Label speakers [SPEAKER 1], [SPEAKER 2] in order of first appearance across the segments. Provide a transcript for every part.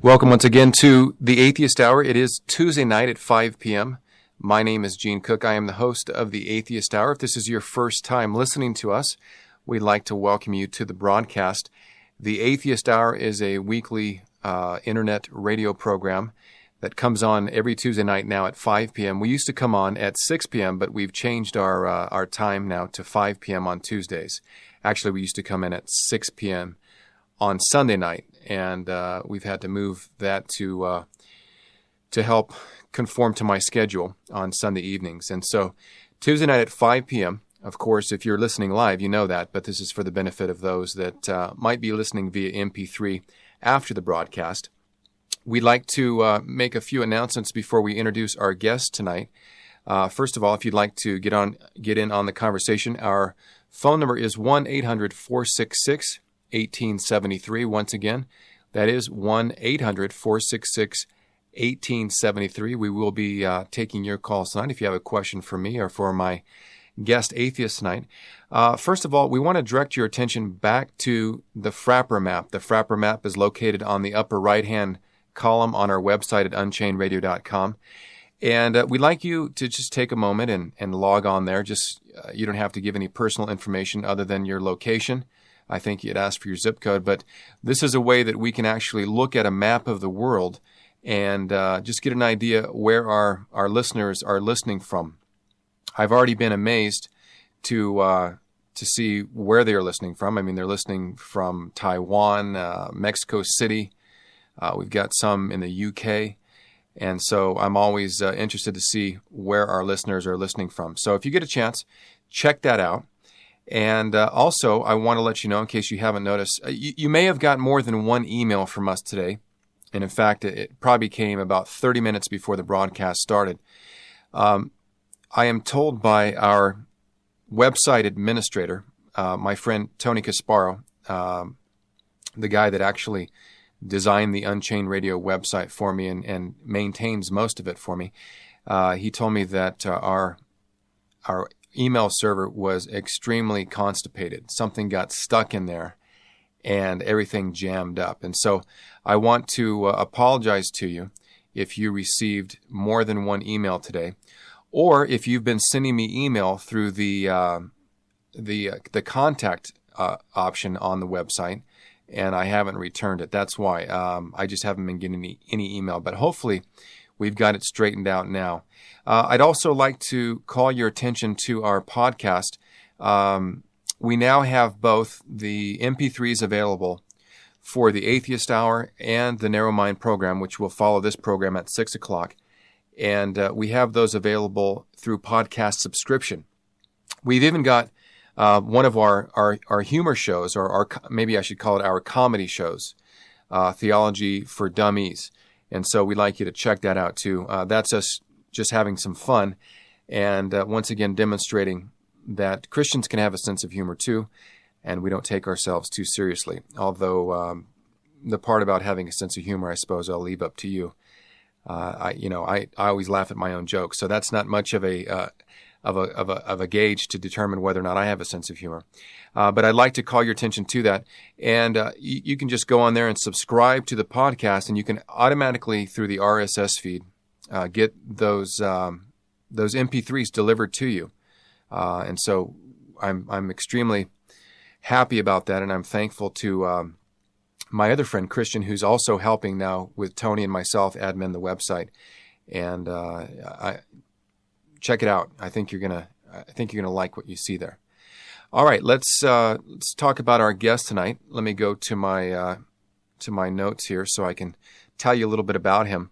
[SPEAKER 1] Welcome once again to the Atheist Hour. It is Tuesday night at 5 p.m. My name is Gene Cook. I am the host of the Atheist Hour. If this is your first time listening to us, we'd like to welcome you to the broadcast. The Atheist Hour is a weekly internet radio program that comes on every Tuesday night now at 5 p.m. We used to come on at 6 p.m., but we've changed our time now to 5 p.m. on Tuesdays. Actually, we used to come in at 6 p.m. on Sunday night, and we've had to move that to help conform to my schedule on Sunday evenings. And so Tuesday night at 5 p.m., of course, if you're listening live, you know that, but this is for the benefit of those that might be listening via MP3 after the broadcast. We'd like to make a few announcements before we introduce our guest tonight. First of all, if you'd like to get in on the conversation, our phone number is 1-800-466-1873. Once again, that is 1-800-466-1873. We will be taking your calls tonight if you have a question for me or for my guest atheist tonight. First of all, we want to direct your attention back to the Frapper map. The Frapper map is located on the upper right-hand column on our website at unchainedradio.com. And we'd like you to just take a moment and log on there. Just you don't have to give any personal information other than your location. I think you'd ask for your zip code, but this is a way that we can actually look at a map of the world and just get an idea where our listeners are listening from. I've already been amazed to see where they are listening from. I mean, they're listening from Taiwan, Mexico City. We've got some in the UK. And so I'm always interested to see where our listeners are listening from. So if you get a chance, check that out. And also, I want to let you know, in case you haven't noticed, you may have got more than one email from us today. And in fact, it probably came about 30 minutes before the broadcast started. I am told by our website administrator, my friend Tony Casparo, the guy that actually designed the Unchained Radio website for me and maintains most of it for me. He told me that our email server was extremely constipated. Something got stuck in there and everything jammed up. And so I want to apologize to you if you received more than one email today, or if you've been sending me email through the contact option on the website, and I haven't returned it. That's why. I just haven't been getting any email. But hopefully we've got it straightened out now. I'd also like to call your attention to our podcast. We now have both the MP3s available for the Atheist Hour and the Narrow Mind program, which will follow this program at 6 o'clock. And we have those available through podcast subscription. We've even got one of our humor shows, or maybe I should call it our comedy shows, Theology for Dummies. And so we'd like you to check that out too. That's us just having some fun and once again demonstrating that Christians can have a sense of humor too, and we don't take ourselves too seriously. Although the part about having a sense of humor, I suppose I'll leave up to you. I always laugh at my own jokes, so that's not much of a gauge to determine whether or not I have a sense of humor. But I'd like to call your attention to that. And you can just go on there and subscribe to the podcast, and you can automatically, through the RSS feed, get those MP3s delivered to you. And so I'm extremely happy about that, and I'm thankful to my other friend, Christian, who's also helping now with Tony and myself admin the website. And check it out. I think you're gonna like what you see there. All right, let's talk about our guest tonight. Let me go to my notes here so I can tell you a little bit about him.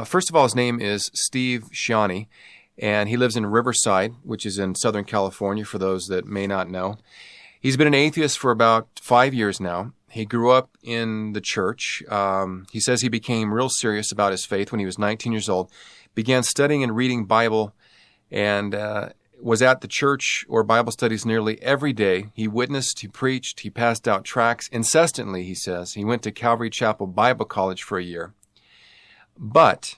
[SPEAKER 1] First of all, his name is Steve Shawney, and he lives in Riverside, which is in Southern California. For those that may not know, he's been an atheist for about 5 years now. He grew up in the church. He says he became real serious about his faith when he was 19 years old, began studying and reading Bible, and was at the church or Bible studies nearly every day. He witnessed, he preached, he passed out tracts incessantly, he says. He went to Calvary Chapel Bible College for a year. But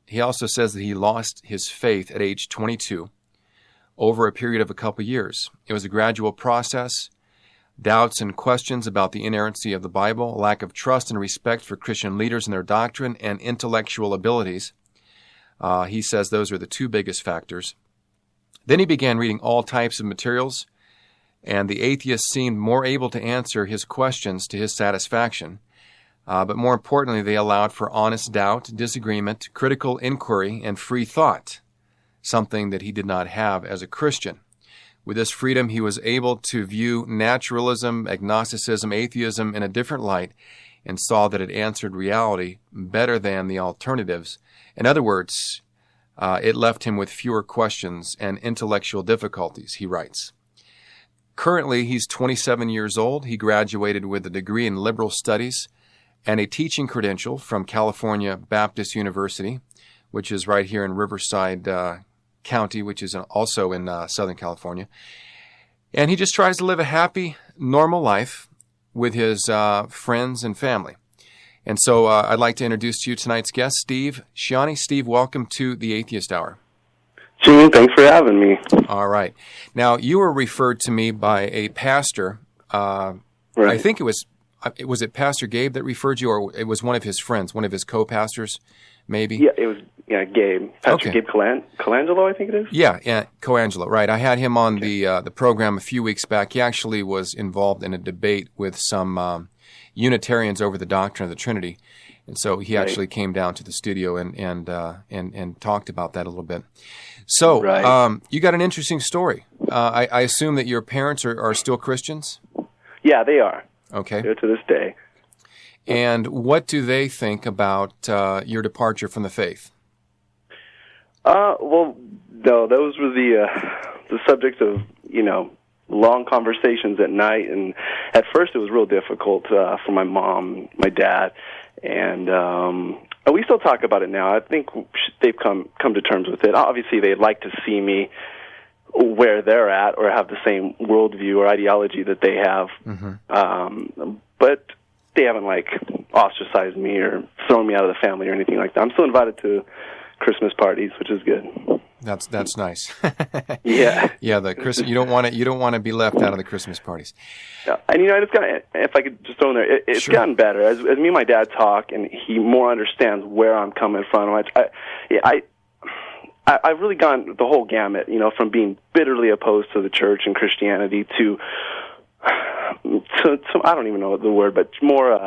[SPEAKER 1] he also says that he lost his faith at age 22 over a period of a couple years. It was a gradual process. doubts and questions about the inerrancy of the Bible, a lack of trust and respect for Christian leaders and their doctrine, and intellectual abilities. He says those are the two biggest factors. Then he began reading all types of materials, and the atheists seemed more able to answer his questions to his satisfaction. But more importantly, they allowed for honest doubt, disagreement, critical inquiry, and free thought, something that he did not have as a Christian. With this freedom, he was able to view naturalism, agnosticism, atheism in a different light and saw that it answered reality better than the alternatives. In other words, it left him with fewer questions and intellectual difficulties, he writes. Currently, he's 27 years old. He graduated with a degree in liberal studies and a teaching credential from California Baptist University, which is right here in Riverside County, which is also in Southern California. And he just tries to live a happy, normal life with his friends and family. And so I'd like to introduce to you tonight's guest, Steve Shawney. Steve, welcome to the Atheist Hour.
[SPEAKER 2] Gene, thanks for having me.
[SPEAKER 1] All right. Now, you were referred to me by a pastor. Right. I think it was it Pastor Gabe that referred you, or it was one of his friends, one of his co-pastors, maybe?
[SPEAKER 2] Yeah, it was Gabe. Pastor Gabe Colangelo, I think it is?
[SPEAKER 1] Yeah, Colangelo, right. I had him on the program a few weeks back. He actually was involved in a debate with some Unitarians over the doctrine of the Trinity. And so he actually came down to the studio and talked about that a little bit. So you got an interesting story. I assume that your parents are still Christians?
[SPEAKER 2] Yeah, they are.
[SPEAKER 1] Okay.
[SPEAKER 2] They're to this day.
[SPEAKER 1] And what do they think about your departure from the faith?
[SPEAKER 2] Well, no, those were the subject of, long conversations at night. And at first it was real difficult for my mom, my dad, and we still talk about it now. I think they've come to terms with it. Obviously, they'd like to see me where they're at or have the same worldview or ideology that they have. Mm-hmm. But they haven't, ostracized me or thrown me out of the family or anything like that. I'm still invited to Christmas parties, which is good.
[SPEAKER 1] That's nice.
[SPEAKER 2] Yeah.
[SPEAKER 1] Yeah, you don't want to be left out of the Christmas parties.
[SPEAKER 2] Yeah. And it's gotten, if I could just throw in there, it's
[SPEAKER 1] Sure.
[SPEAKER 2] gotten better as me and my dad talk, and he more understands where I'm coming from. I've really gone the whole gamut, from being bitterly opposed to the church and Christianity to I don't even know the word, but more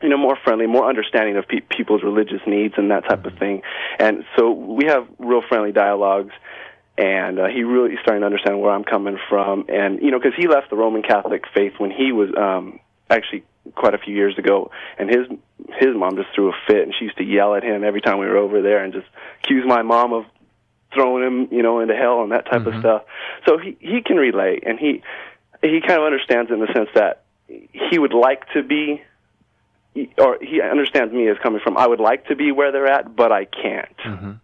[SPEAKER 2] more friendly, more understanding of people's religious needs and that type of thing. And so we have real friendly dialogues, and he really is starting to understand where I'm coming from. And, because he left the Roman Catholic faith when he was actually quite a few years ago, and his mom just threw a fit, and she used to yell at him every time we were over there and just accuse my mom of throwing him, into hell and that type of stuff. So he can relate, and he kind of understands in the sense that he would like to be, or he understands me as coming from, I would like to be where they're at, but I can't,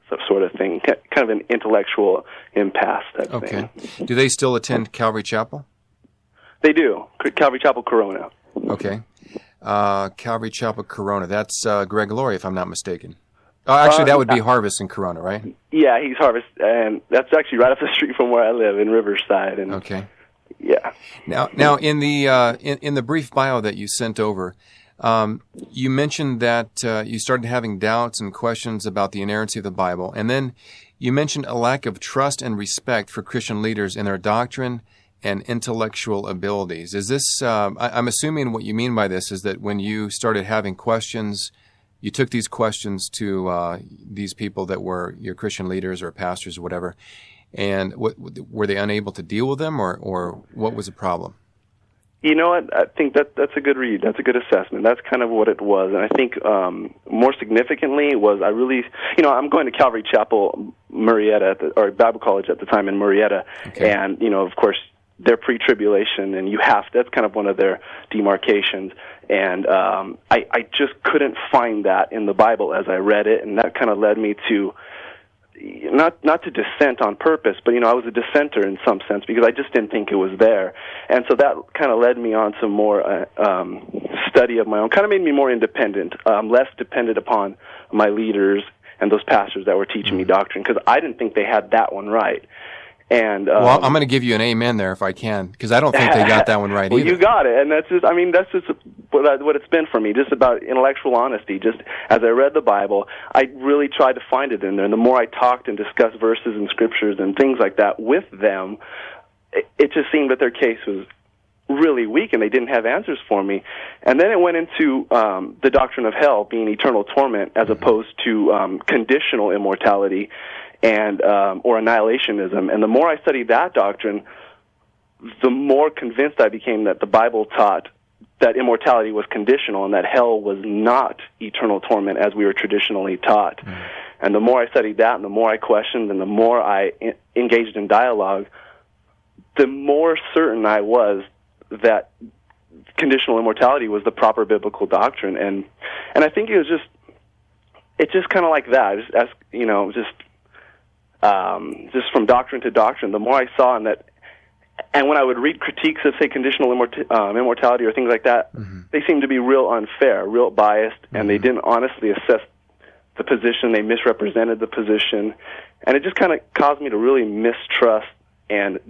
[SPEAKER 2] so sort of thing, kind of an intellectual impasse type thing.
[SPEAKER 1] Okay. Do they still attend Calvary Chapel?
[SPEAKER 2] They do. Calvary Chapel Corona.
[SPEAKER 1] Okay. Calvary Chapel Corona. That's Greg Laurie, if I'm not mistaken. Actually, that would be Harvest in Corona, right?
[SPEAKER 2] Yeah, he's Harvest, and that's actually right up the street from where I live in Riverside. And
[SPEAKER 1] okay.
[SPEAKER 2] Yeah.
[SPEAKER 1] Now, in the brief bio that you sent over, you mentioned that you started having doubts and questions about the inerrancy of the Bible, and then you mentioned a lack of trust and respect for Christian leaders in their doctrine and intellectual abilities. Is this? I'm assuming what you mean by this is that when you started having questions, you took these questions to these people that were your Christian leaders or pastors or whatever, and were they unable to deal with them, or what was the problem?
[SPEAKER 2] You know what? I think that's a good read. That's a good assessment. That's kind of what it was. And I think more significantly was I really, I'm going to Calvary Chapel, Murrieta, or Bible College at the time in Murrieta.
[SPEAKER 1] Okay.
[SPEAKER 2] And, of course, they're pre-tribulation, and that's kind of one of their demarcations. And I just couldn't find that in the Bible as I read it, and that kind of led me to, not to dissent on purpose, but I was a dissenter in some sense because I just didn't think it was there, and so that kind of led me on to more study of my own. Kind of made me more independent, less dependent upon my leaders and those pastors that were teaching me doctrine, because I didn't think they had that one right. And
[SPEAKER 1] well, I'm going to give you an amen there if I can, because I don't think they got that one right
[SPEAKER 2] well,
[SPEAKER 1] either.
[SPEAKER 2] You got it, and that's just what it's been for me, just about intellectual honesty. Just as I read the Bible, I really tried to find it in there, and the more I talked and discussed verses and scriptures and things like that with them, it just seemed that their case was really weak, and they didn't have answers for me. And then it went into the doctrine of hell being eternal torment, as opposed to conditional immortality and or annihilationism. And the more I studied that doctrine, the more convinced I became that the Bible taught that immortality was conditional and that hell was not eternal torment as we were traditionally taught. And the more I studied that, and the more I questioned, and the more I engaged in dialogue, the more certain I was that conditional immortality was the proper biblical doctrine. And I think it's just kind of like that. Just from doctrine to doctrine, the more I saw in that, and when I would read critiques of, say, conditional immortality or things like that, they seemed to be real unfair, real biased, and they didn't honestly assess the position. They misrepresented the position, and it just kind of caused me to really mistrust and,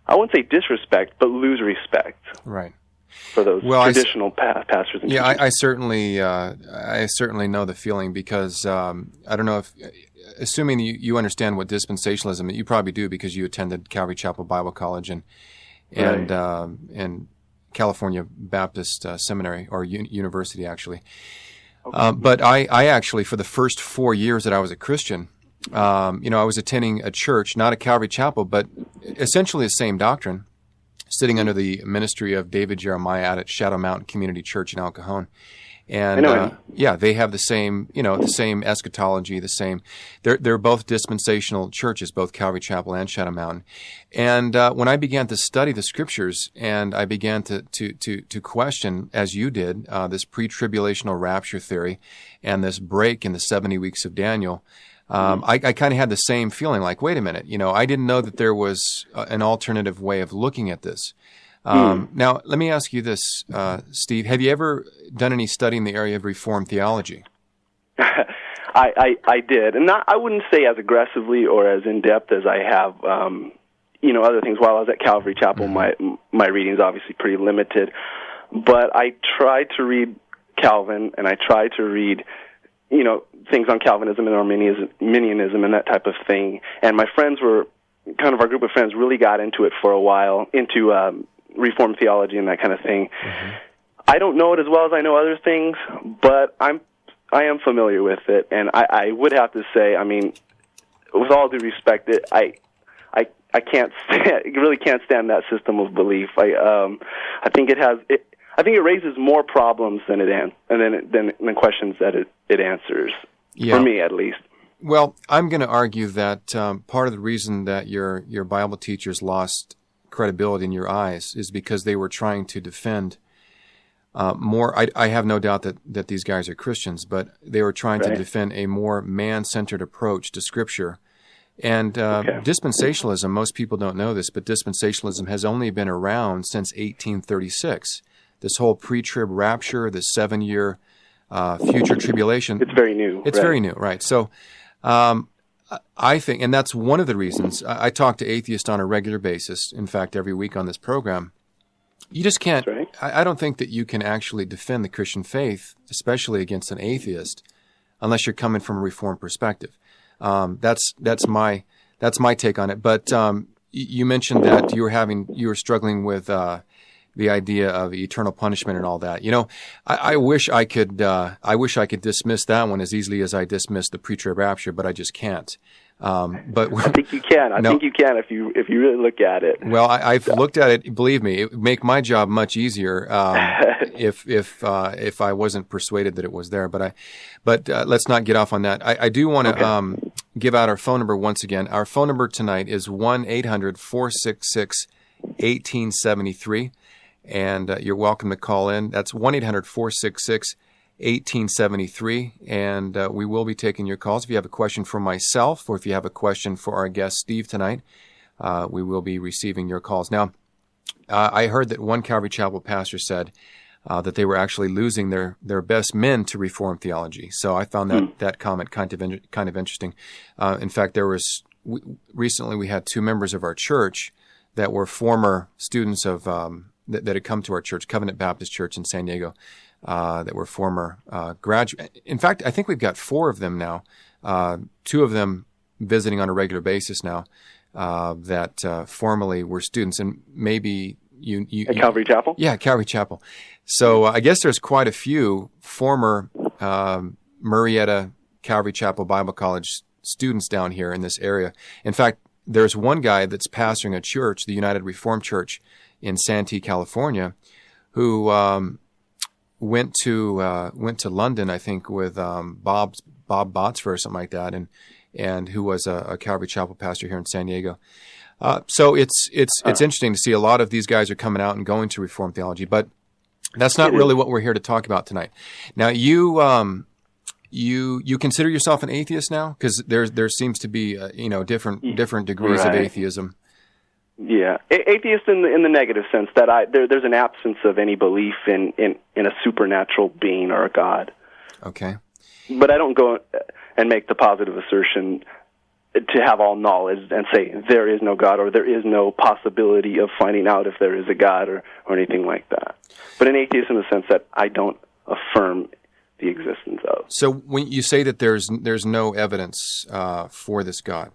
[SPEAKER 2] I wouldn't say disrespect, but lose respect.
[SPEAKER 1] Right.
[SPEAKER 2] For those traditional pastors and teachers.
[SPEAKER 1] I certainly know the feeling, because I don't know if, assuming you understand what dispensationalism, you probably do, because you attended Calvary Chapel Bible College and California Baptist Seminary, or University, actually. Okay. But I actually, for the first 4 years that I was a Christian, I was attending a church, not a Calvary Chapel, but essentially the same doctrine, sitting under the ministry of David Jeremiah out at Shadow Mountain Community Church in El Cajon. And they have the same eschatology, the same. They're both dispensational churches, both Calvary Chapel and Shadow Mountain. And when I began to study the scriptures, and I began to question, as you did, this pre-tribulational rapture theory and this break in the 70 weeks of Daniel, I kind of had the same feeling, like, wait a minute, I didn't know that there was an alternative way of looking at this. Now, let me ask you this, Steve. Have you ever done any study in the area of Reformed theology?
[SPEAKER 2] I did, and I wouldn't say as aggressively or as in-depth as I have, other things. While I was at Calvary Chapel, my reading is obviously pretty limited, but I tried to read Calvin, and I tried to read things on Calvinism and Arminianism and that type of thing. And my friends our group of friends really got into it for a while, into Reformed theology and that kind of thing. I don't know it as well as I know other things, but I am familiar with it. And I would have to say, I mean, with all due respect, I really can't stand that system of belief. I think I think it raises more problems than than questions that it answers. For me, at least.
[SPEAKER 1] Well, I'm going to argue that part of the reason that your Bible teachers lost credibility in your eyes is because they were trying to defend more. I have no doubt that these guys are Christians, but they were trying to defend a more man-centered approach to Scripture. And dispensationalism, most people don't know this, but dispensationalism has only been around since 1836. This whole pre-trib rapture, the 7-year future tribulation.
[SPEAKER 2] It's very new.
[SPEAKER 1] It's very new, right. So I think, and that's one of the reasons, I talk to atheists on a regular basis, in fact, every week on this program. You just can't, I don't think that you can actually defend the Christian faith, especially against an atheist, unless you're coming from a Reformed perspective. That's my take on it. But you mentioned that you were struggling with the idea of eternal punishment and all that. I wish I could dismiss that one as easily as I dismiss the pre-trib rapture, but I just can't. But
[SPEAKER 2] I think you can. I think you can if you really look at it.
[SPEAKER 1] Well, I've looked at it. Believe me, it would make my job much easier if I wasn't persuaded that it was there. But let's not get off on that. I do want to give out our phone number once again. Our phone number tonight is 1-800-466-1873. And you're welcome to call in. That's 1-800-466-1873. And we will be taking your calls. If you have a question for myself, or if you have a question for our guest, Steve, tonight, we will be receiving your calls. Now, I heard that one Calvary Chapel pastor said that they were actually losing their best men to Reformed theology. So I found that comment kind of interesting. In fact, there was recently we had two members of our church that were former students of that had come to our church, Covenant Baptist Church in San Diego, that were former graduate. In fact, I think we've got four of them now. Two of them visiting on a regular basis now that formerly were students, and maybe you
[SPEAKER 2] at Calvary Chapel.
[SPEAKER 1] Yeah, Calvary Chapel. So I guess there's quite a few former Murrieta Calvary Chapel Bible College students down here in this area. In fact, there's one guy that's pastoring a church, the United Reformed Church in Santee, California, who went to London, I think, with Bob Botsfer or something like that, and who was a Calvary Chapel pastor here in San Diego. So it's interesting to see a lot of these guys are coming out and going to Reformed theology, but that's not really what we're here to talk about tonight. Now, you consider yourself an atheist now? Because there seems to be different degrees of atheism.
[SPEAKER 2] Yeah, atheist in the negative sense that there's an absence of any belief in a supernatural being or a God.
[SPEAKER 1] Okay,
[SPEAKER 2] but I don't go and make the positive assertion to have all knowledge and say there is no God or there is no possibility of finding out if there is a God or anything like that. But an atheist in the sense that I don't affirm the existence of.
[SPEAKER 1] So when you say that there's no evidence for this God,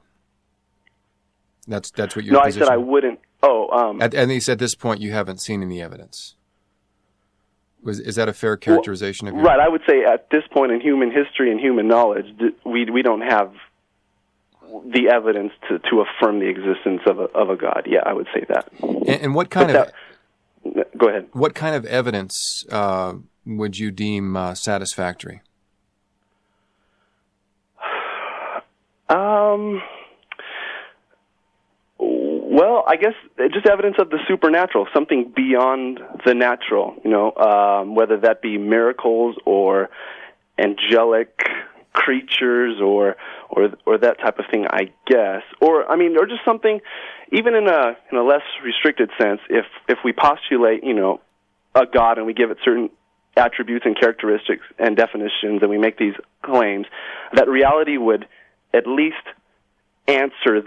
[SPEAKER 1] that's what your position?
[SPEAKER 2] No, I said I wouldn't.
[SPEAKER 1] At least at this point, you haven't seen any evidence. Is that a fair characterization of your...
[SPEAKER 2] Right, I would say at this point in human history and human knowledge, we don't have the evidence to affirm the existence of a God. Yeah, I would say that.
[SPEAKER 1] And what kind of...
[SPEAKER 2] Go ahead.
[SPEAKER 1] What kind of evidence would you deem satisfactory?
[SPEAKER 2] Well, I guess just evidence of the supernatural, something beyond the natural, whether that be miracles or angelic creatures or that type of thing, I guess. Or just something, even in a less restricted sense, if we postulate, a God and we give it certain attributes and characteristics and definitions and we make these claims, that reality would at least answer,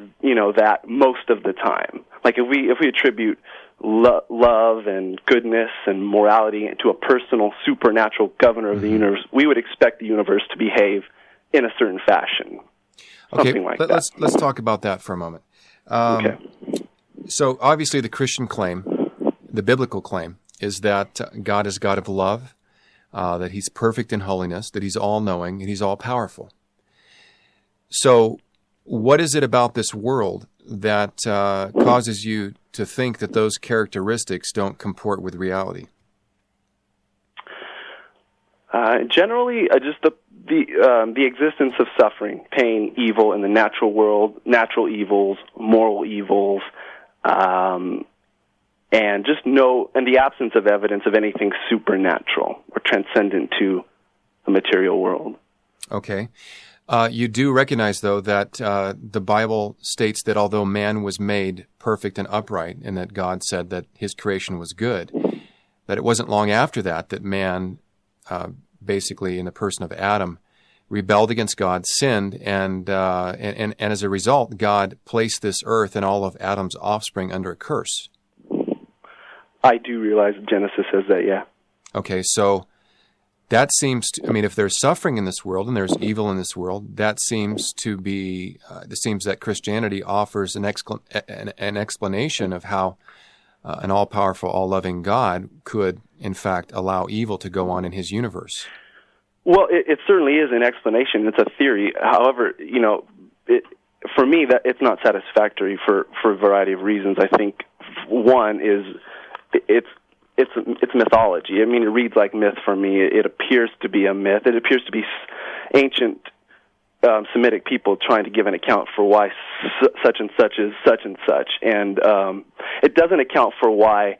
[SPEAKER 2] that most of the time. Like if we attribute love and goodness and morality to a personal supernatural governor of the universe, we would expect the universe to behave in a certain fashion. Something like that.
[SPEAKER 1] Let's talk about that for a moment.
[SPEAKER 2] Okay.
[SPEAKER 1] So obviously the Christian claim, the biblical claim, is that God is God of love, that He's perfect in holiness, that He's all-knowing, and He's all-powerful. So what is it about this world that causes you to think that those characteristics don't comport with reality?
[SPEAKER 2] Generally, just the existence of suffering, pain, evil in the natural world, natural evils, moral evils, and the absence of evidence of anything supernatural or transcendent to the material world. Okay.
[SPEAKER 1] You do recognize, though, that the Bible states that although man was made perfect and upright, and that God said that his creation was good, that it wasn't long after that man, basically in the person of Adam, rebelled against God, sinned, and as a result, God placed this earth and all of Adam's offspring under a curse.
[SPEAKER 2] I do realize Genesis says that, yeah.
[SPEAKER 1] Okay, so that seems to, if there's suffering in this world and there's evil in this world, that seems to be, it seems that Christianity offers an explanation of how an all-powerful, all-loving God could, in fact, allow evil to go on in His universe.
[SPEAKER 2] Well, it certainly is an explanation. It's a theory. However, for me, that it's not satisfactory for a variety of reasons. I think one is it's mythology. It reads like myth for me. It appears to be a myth. It appears to be ancient Semitic people trying to give an account for why such and such is such and such, and it doesn't account for why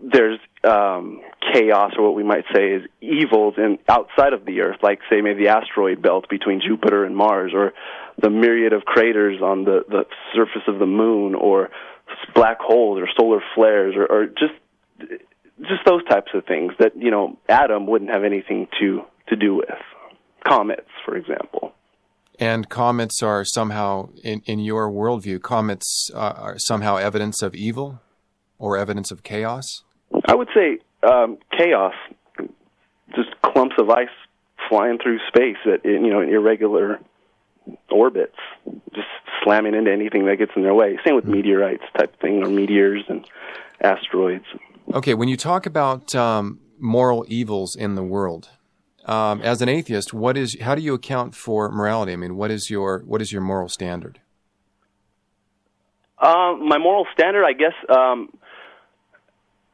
[SPEAKER 2] there's chaos, or what we might say is evils outside of the Earth, like say maybe the asteroid belt between Jupiter and Mars, or the myriad of craters on the surface of the moon, or black holes, or solar flares, or just those types of things that Adam wouldn't have anything to do with. Comets, for example.
[SPEAKER 1] And comets are somehow, in your worldview, comets are somehow evidence of evil or evidence of chaos?
[SPEAKER 2] I would say chaos, just clumps of ice flying through space at in irregular orbits, just slamming into anything that gets in their way. Same with meteorites type thing, or meteors and asteroids.
[SPEAKER 1] Okay, when you talk about moral evils in the world, as an atheist, how do you account for morality? I mean, what is your moral standard?
[SPEAKER 2] My moral standard, I guess,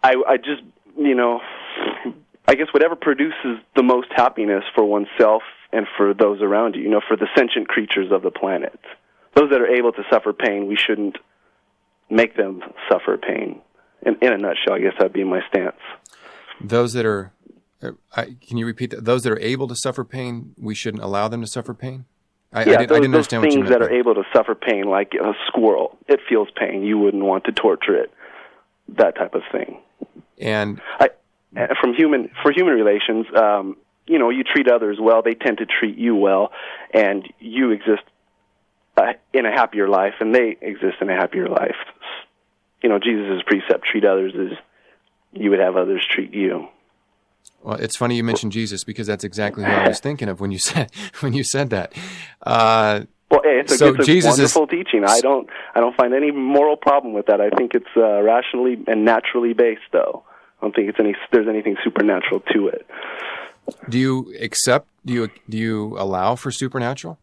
[SPEAKER 2] I just, I guess whatever produces the most happiness for oneself and for those around you, for the sentient creatures of the planet. Those that are able to suffer pain, we shouldn't make them suffer pain. In a nutshell, I guess that'd be my stance.
[SPEAKER 1] Those that are, can you repeat that? Those that are able to suffer pain, we shouldn't allow them to suffer pain? I didn't understand what you meant.
[SPEAKER 2] Things that are able to suffer pain, like a squirrel, it feels pain. You wouldn't want to torture it. That type of thing.
[SPEAKER 1] And
[SPEAKER 2] for human relations, you treat others well, they tend to treat you well, and you exist in a happier life, and they exist in a happier life. Jesus' precept, treat others as you would have others treat you.
[SPEAKER 1] Well, it's funny you mentioned Jesus, because that's exactly what I was thinking of when you said that.
[SPEAKER 2] Well, it's a wonderful teaching. I don't find any moral problem with that. I think it's rationally and naturally based, though. I don't think there's anything supernatural to it.
[SPEAKER 1] Do you accept? Do you allow for supernatural?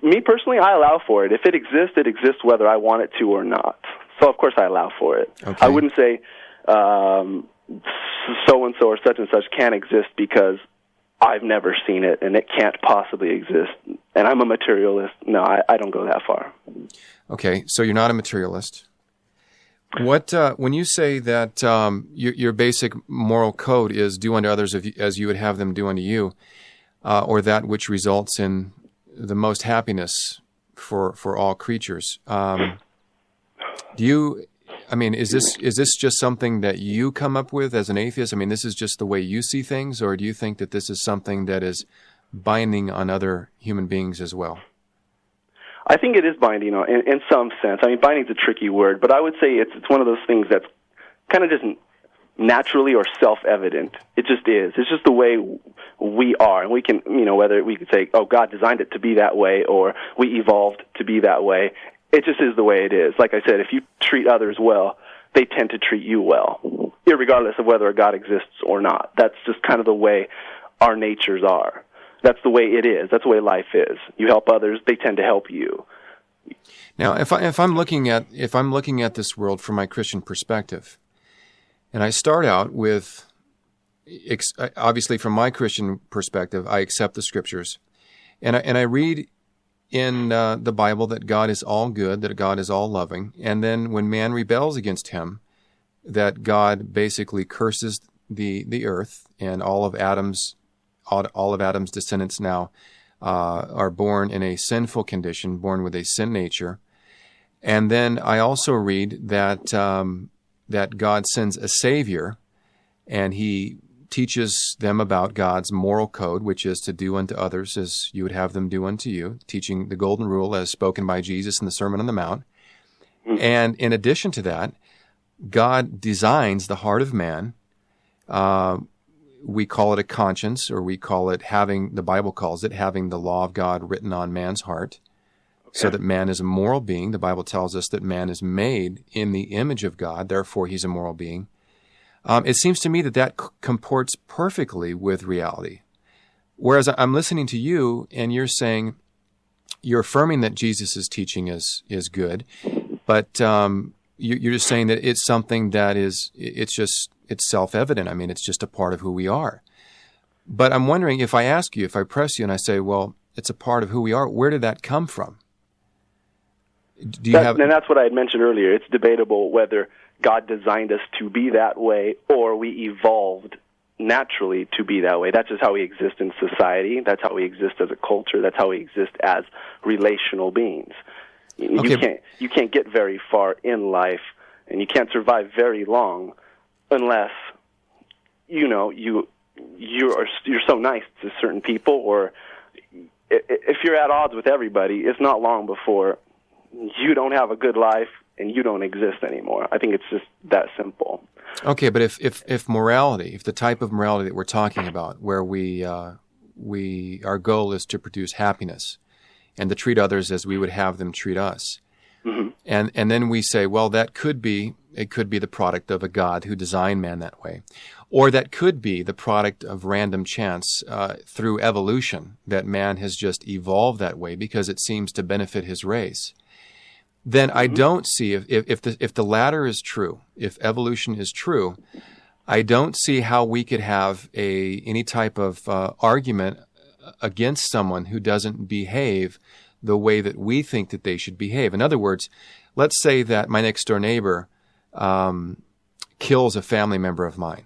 [SPEAKER 2] Me personally, I allow for it. If it exists whether I want it to or not. So of course I allow for it.
[SPEAKER 1] Okay.
[SPEAKER 2] I wouldn't say so and so or such can't exist because I've never seen it and it can't possibly exist. And I'm a materialist. No, I don't go that far.
[SPEAKER 1] Okay, so you're not a materialist. What when you say that your basic moral code is do unto others as you would have them do unto you, or that which results in the most happiness for all creatures, is this just something that you come up with as an atheist? I mean, this is just the way you see things, or do you think that this is something that is binding on other human beings as well?
[SPEAKER 2] I think it is binding in some sense. I mean, binding is a tricky word, but I would say it's one of those things that's kind of just naturally or self-evident. It just is. It's just the way we are, and we can, whether we could say, oh, God designed it to be that way, or we evolved to be that way. It just is the way it is. Like I said, if you treat others well, they tend to treat you well, irregardless of whether a God exists or not. That's just kind of the way our natures are. That's the way it is. That's the way life is. You help others, they tend to help you.
[SPEAKER 1] Now, if I'm looking at this world from my Christian perspective, and I start out with, obviously from my Christian perspective, I accept the Scriptures, and I read in the Bible that God is all good, that God is all loving, and then when man rebels against Him, that God basically curses the earth, and all of Adam's descendants now are born in a sinful condition, born with a sin nature. And then I also read that that God sends a Savior, and He teaches them about God's moral code, which is to do unto others as you would have them do unto you, teaching the golden rule as spoken by Jesus in the Sermon on the Mount. And in addition to that, God designs the heart of man. We call it a conscience, or we call it the Bible calls it having the law of God written on man's heart, so that man is a moral being. The Bible tells us that man is made in the image of God, therefore he's a moral being. It seems to me that comports perfectly with reality. Whereas I'm listening to you, and you're saying, you're affirming that Jesus' teaching is good, but you're just saying that it's something that it's self-evident. I mean, it's just a part of who we are. But I'm wondering, if I press you and I say, well, it's a part of who we are, where did that come from? And
[SPEAKER 2] that's what I had mentioned earlier. It's debatable whether God designed us to be that way or we evolved naturally to be that way. That's just how we exist in society. That's how we exist as a culture. That's how we exist as relational beings.
[SPEAKER 1] Okay.
[SPEAKER 2] You can't get very far in life, and you can't survive very long unless you you're so nice to certain people, or if you're at odds with everybody, it's not long before you don't have a good life and you don't exist anymore. I think it's just that simple.
[SPEAKER 1] Okay, but if morality, if the type of morality that we're talking about, where our goal is to produce happiness and to treat others as we would have them treat us, mm-hmm. and then we say, well, it could be the product of a God who designed man that way, or that could be the product of random chance through evolution, that man has just evolved that way because it seems to benefit his race. Then I don't see, if the latter is true, if evolution is true, I don't see how we could have any type of argument against someone who doesn't behave the way that we think that they should behave. In other words, let's say that my next door neighbor kills a family member of mine,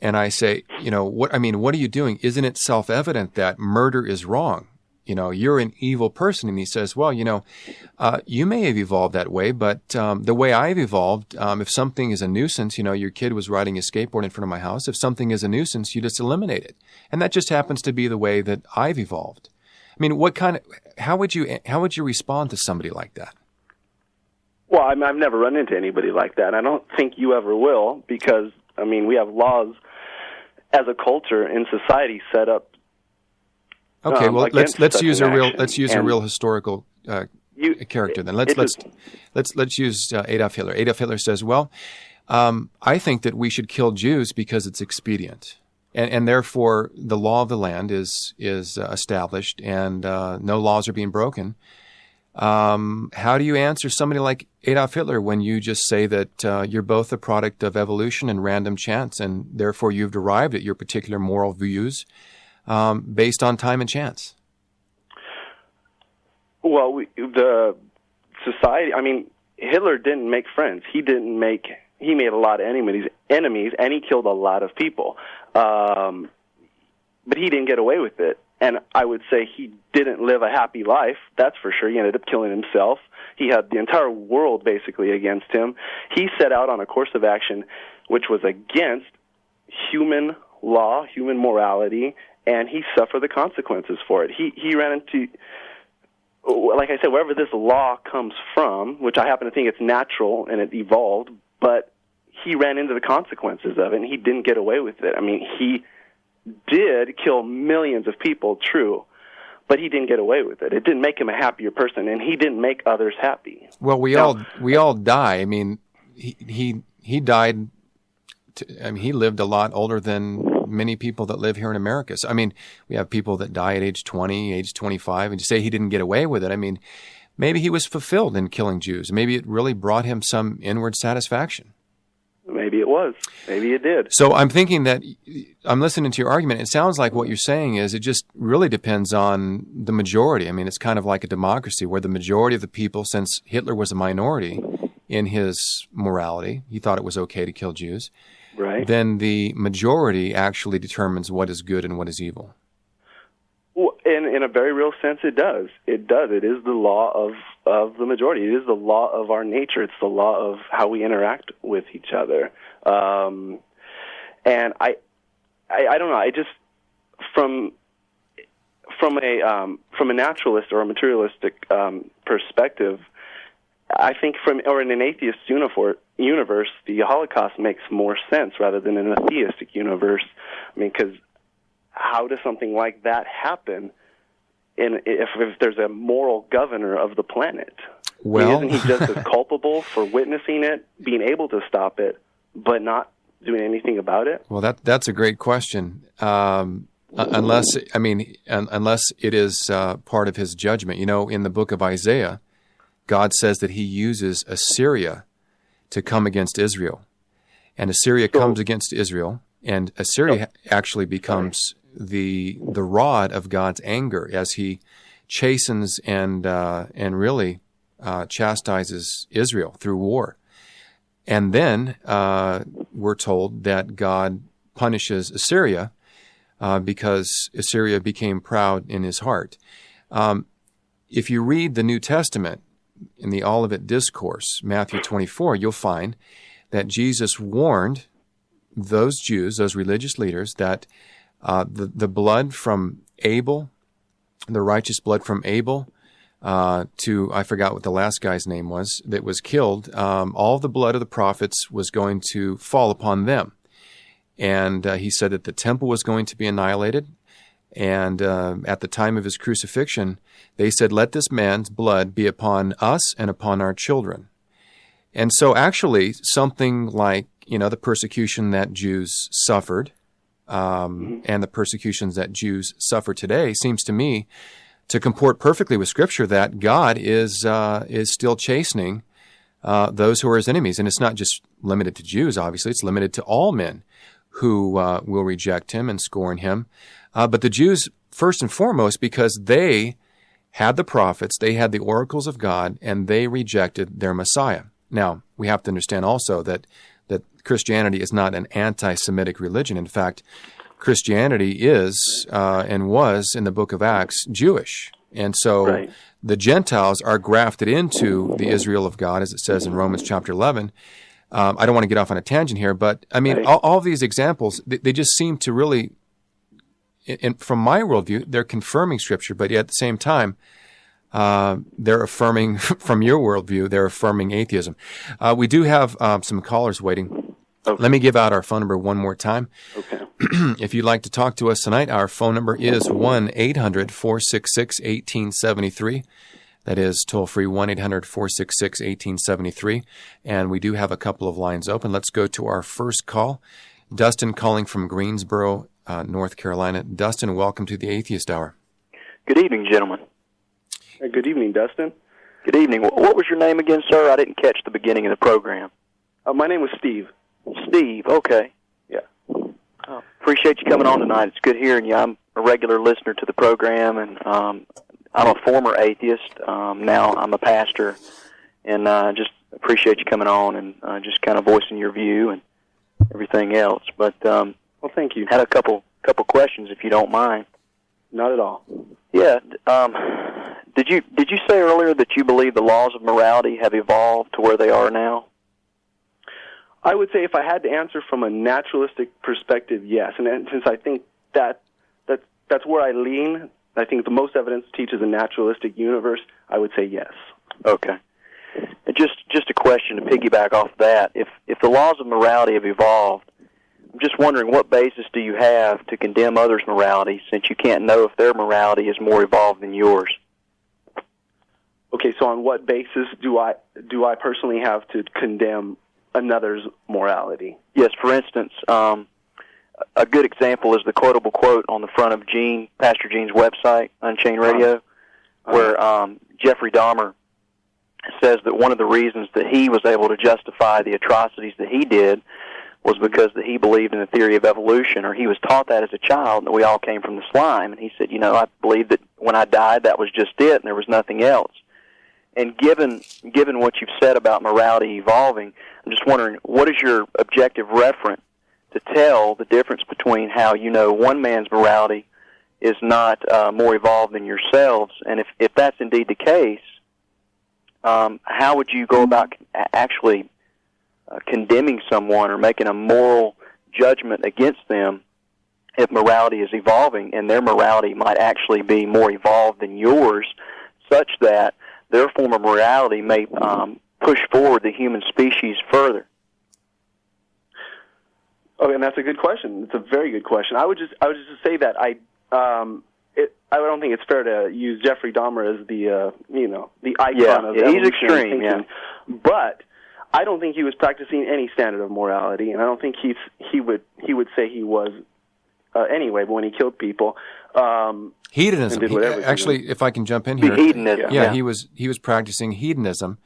[SPEAKER 1] and I say, what are you doing? Isn't it self-evident that murder is wrong? You're an evil person. And he says, well, you may have evolved that way, but the way I've evolved, if something is a nuisance, your kid was riding a skateboard in front of my house. If something is a nuisance, you just eliminate it. And that just happens to be the way that I've evolved. I mean, how would you respond to somebody like that?
[SPEAKER 2] Well, I've never run into anybody like that. I don't think you ever will, because, we have laws as a culture in society set up.
[SPEAKER 1] Okay, well, let's use a real historical character then. Let's use Adolf Hitler. Adolf Hitler says, well, I think that we should kill Jews because it's expedient, and therefore the law of the land is established, and no laws are being broken. How do you answer somebody like Adolf Hitler when you just say that you're both a product of evolution and random chance, and therefore you've derived at your particular moral views based on time and chance? Well,
[SPEAKER 2] the society, Hitler didn't make friends. He made a lot of enemies, and he killed a lot of people. But he didn't get away with it. And I would say he didn't live a happy life, that's for sure. He ended up killing himself. He had the entire world basically against him. He set out on a course of action which was against human law, human morality, and he suffered the consequences for it. He ran into, like I said, wherever this law comes from, which I happen to think it's natural and it evolved, but he ran into the consequences of it, and he didn't get away with it. He did kill millions of people, true, but he didn't get away with it. It didn't make him a happier person, and he didn't make others happy.
[SPEAKER 1] Well, we all die. He died. He lived a lot older than many people that live here in America. So, we have people that die at age 20, age 25, and you say he didn't get away with it. Maybe he was fulfilled in killing Jews. Maybe it really brought him some inward satisfaction.
[SPEAKER 2] Maybe it was. Maybe it did.
[SPEAKER 1] So I'm thinking that I'm listening to your argument. It sounds like what you're saying is it just really depends on the majority. It's kind of like a democracy where the majority of the people, since Hitler was a minority in his morality, he thought it was okay to kill Jews.
[SPEAKER 2] Right.
[SPEAKER 1] Then the majority actually determines what is good and what is evil.
[SPEAKER 2] Well, in a very real sense, it does. It does. It is the law of the majority. It is the law of our nature. It's the law of how we interact with each other. And I don't know. I just from a naturalist or a materialistic perspective, I think in an atheist universe, the Holocaust makes more sense rather than in a theistic universe. Because how does something like that happen if there's a moral governor of the planet?
[SPEAKER 1] Well,
[SPEAKER 2] isn't he just as culpable for witnessing it, being able to stop it, but not doing anything about it?
[SPEAKER 1] Well, that's a great question. Unless it is part of his judgment. In the book of Isaiah, God says that he uses Assyria to come against Israel. And Assyria comes against Israel, and Assyria actually becomes the rod of God's anger as he chastens and really chastises Israel through war. And then we're told that God punishes Assyria because Assyria became proud in his heart. If you read the New Testament in the Olivet Discourse, Matthew 24, you'll find that Jesus warned those Jews, those religious leaders, that the blood from Abel, the righteous blood from Abel, to, I forgot what the last guy's name was, that was killed, all the blood of the prophets was going to fall upon them. And he said that the temple was going to be annihilated. And at the time of his crucifixion, they said, let this man's blood be upon us and upon our children. And so actually, something like, the persecution that Jews suffered, and the persecutions that Jews suffer today seems to me to comport perfectly with Scripture that God is still chastening those who are his enemies. And it's not just limited to Jews, obviously. It's limited to all men who will reject him and scorn him. But the Jews, first and foremost, because they had the prophets, they had the oracles of God, and they rejected their Messiah. Now, we have to understand also that Christianity is not an anti-Semitic religion. In fact, Christianity is and was, in the book of Acts, Jewish. And so the Gentiles are grafted into the Israel of God, as it says in Romans chapter 11. I don't want to get off on a tangent here, but I mean, all these examples, they just seem to really, from my worldview, they're confirming Scripture, but yet at the same time, they're affirming, from your worldview, they're affirming atheism. We do have some callers waiting. Okay. Let me give out our phone number one more time. Okay. If you'd like to talk to us tonight, our phone number is 1-800-466-1873. That is toll-free, 1-800-466-1873. And we do have a couple of lines open. Let's go to our first call. Dustin calling from Greensboro, North Carolina. Dustin, welcome to the Atheist Hour.
[SPEAKER 3] Good evening, gentlemen.
[SPEAKER 2] Good evening, Dustin.
[SPEAKER 3] Good evening. What was your name again, sir? I didn't catch the beginning of the program.
[SPEAKER 2] My name was Steve.
[SPEAKER 3] Steve, okay.
[SPEAKER 2] Yeah.
[SPEAKER 3] Appreciate you coming on tonight. It's good hearing you. I'm a regular listener to the program, and I'm a former atheist. Now I'm a pastor, and just appreciate you coming on and just kind of voicing your view and everything else. But
[SPEAKER 2] well, thank you.
[SPEAKER 3] Had a couple questions, if you don't mind.
[SPEAKER 2] Not at all.
[SPEAKER 3] Yeah. Did you say earlier that you believe the laws of morality have evolved to where they are now?
[SPEAKER 2] I would say if I had to answer from a naturalistic perspective, yes. And since I think that's where I lean, I think the most evidence teaches a naturalistic universe, I would say yes.
[SPEAKER 3] Okay. And just a question to piggyback off that. If the laws of morality have evolved, I'm just wondering what basis do you have to condemn others' morality, since you can't know if their morality is more evolved than yours?
[SPEAKER 2] Okay, so on what basis do I personally have to condemn another's morality?
[SPEAKER 3] Yes, for instance, a good example is the quotable quote on the front of Pastor Gene's website, Unchained Radio, where Jeffrey Dahmer says that one of the reasons that he was able to justify the atrocities that he did was because that he believed in the theory of evolution, or he was taught that as a child, that we all came from the slime. And he said, I believe that when I died, that was just it, and there was nothing else. And given what you've said about morality evolving, I'm just wondering, what is your objective reference to tell the difference between how one man's morality is not more evolved than yourselves? And if that's indeed the case, how would you go about actually condemning someone or making a moral judgment against them if morality is evolving and their morality might actually be more evolved than yours, such that their form of morality may push forward the human species further?
[SPEAKER 2] Okay, and that's a good question. It's a very good question. I would just say that I don't think it's fair to use Jeffrey Dahmer as the icon of
[SPEAKER 3] he's extreme,
[SPEAKER 2] thinking. Yeah. But I don't think he was practicing any standard of morality, and I don't think he would say he was anyway. But when he killed people,
[SPEAKER 1] hedonism. Actually, if I can jump in here,
[SPEAKER 3] hedonism.
[SPEAKER 1] Yeah, he was practicing hedonism,